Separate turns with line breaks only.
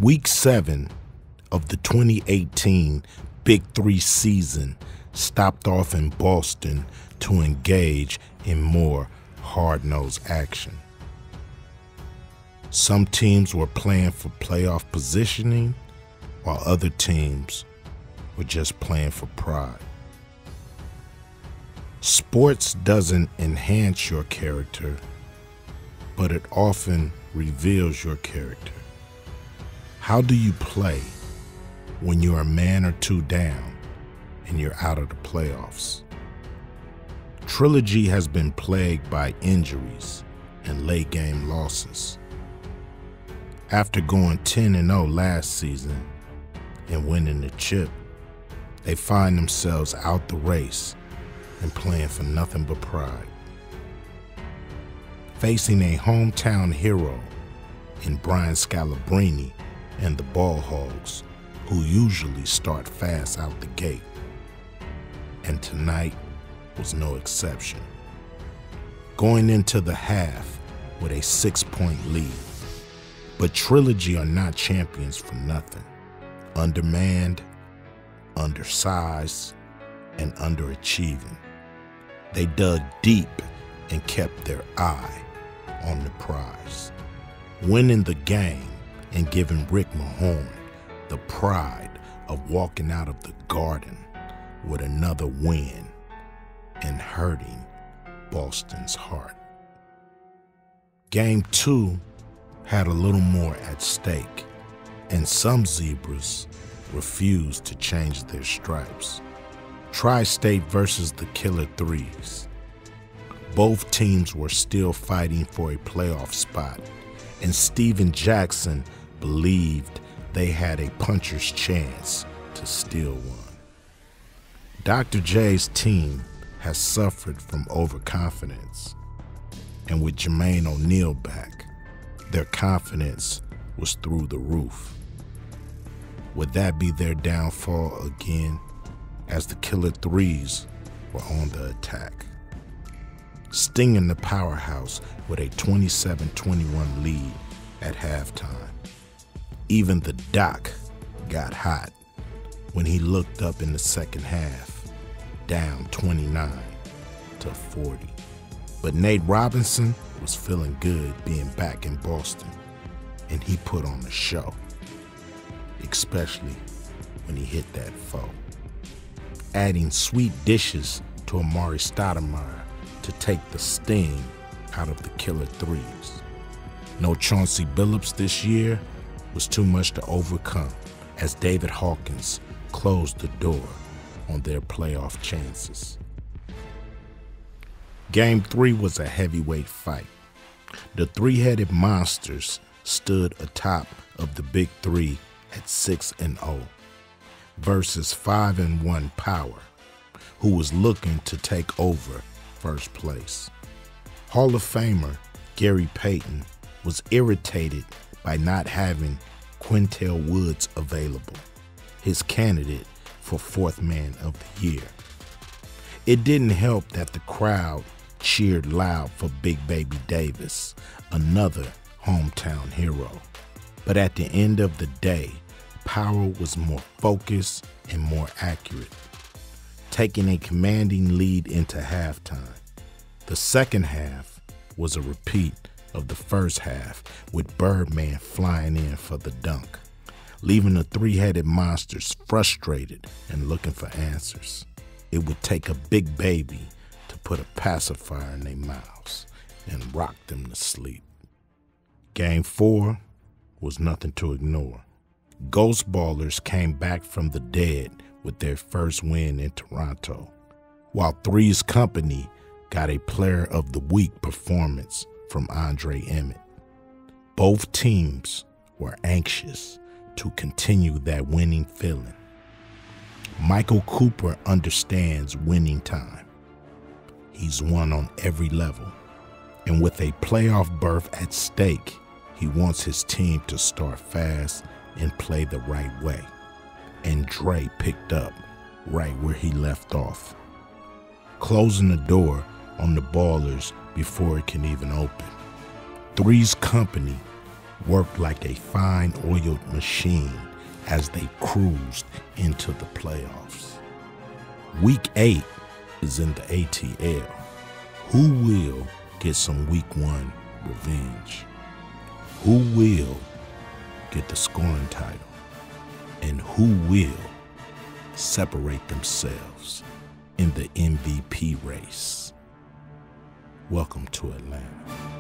Week 7 of the 2018 BIG3 season stopped off in Boston to engage in more hard-nosed action. Some teams were playing for playoff positioning, while other teams were just playing for pride. Sports doesn't enhance your character, but it often reveals your character. How do you play when you're a man or two down and you're out of the playoffs? Trilogy has been plagued by injuries and late game losses. After going 10-0 last season and winning the chip, they find themselves out the race and playing for nothing but pride. Facing a hometown hero in Brian Scalabrine and the Ballhogs, who usually start fast out the gate. And tonight was no exception. Going into the half with a 6-point lead. But Trilogy are not champions for nothing. Undermanned, undersized, and underachieving. They dug deep and kept their eye on the prize. Winning the game and giving Rick Mahorn the pride of walking out of the Garden with another win and hurting Boston's heart. Game 2 had a little more at stake, and some Zebras refused to change their stripes. Tri-State versus the Killer Threes. Both teams were still fighting for a playoff spot, and Steven Jackson believed they had a puncher's chance to steal one. Dr. J's team has suffered from overconfidence, and with Jermaine O'Neal back, their confidence was through the roof. Would that be their downfall again, as the Killer Threes were on the attack? Stinging the powerhouse with a 27-21 lead at halftime. Even the Doc got hot when he looked up in the second half, down 29-40. But Nate Robinson was feeling good being back in Boston, and he put on a show, especially when he hit that foe, adding sweet dishes to Amari Stoudemire to take the sting out of the Killer Threes. No Chauncey Billups this year was too much to overcome, as David Hawkins closed the door on their playoff chances. Game 3 was a heavyweight fight. The three-headed monsters stood atop of the Big 3 at 6-0 versus 5-1 Power, who was looking to take over first place. Hall of Famer Gary Payton was irritated by not having Quintel Woods available, his candidate for Fourth Man of the Year. It didn't help that the crowd cheered loud for Big Baby Davis, another hometown hero. But at the end of the day, Power was more focused and more accurate, taking a commanding lead into halftime. The second half was a repeat of the first half, with Birdman flying in for the dunk, leaving the three-headed monsters frustrated and looking for answers. It would take a big baby to put a pacifier in their mouths and rock them to sleep. Game 4 was nothing to ignore. Ghost Ballers came back from the dead with their first win in Toronto, while Three's Company got a Player of the Week performance from Andre Emmett. Both teams were anxious to continue that winning feeling. Michael Cooper understands winning time. He's won on every level, and with a playoff berth at stake, he wants his team to start fast and play the right way. And Dre picked up right where he left off, closing the door on the Ballers before it can even open. Three's Company worked like a fine-oiled machine as they cruised into the playoffs. Week 8 is in the ATL. Who will get some Week 1 revenge? Who will get the scoring title? And who will separate themselves in the MVP race? Welcome to Atlanta.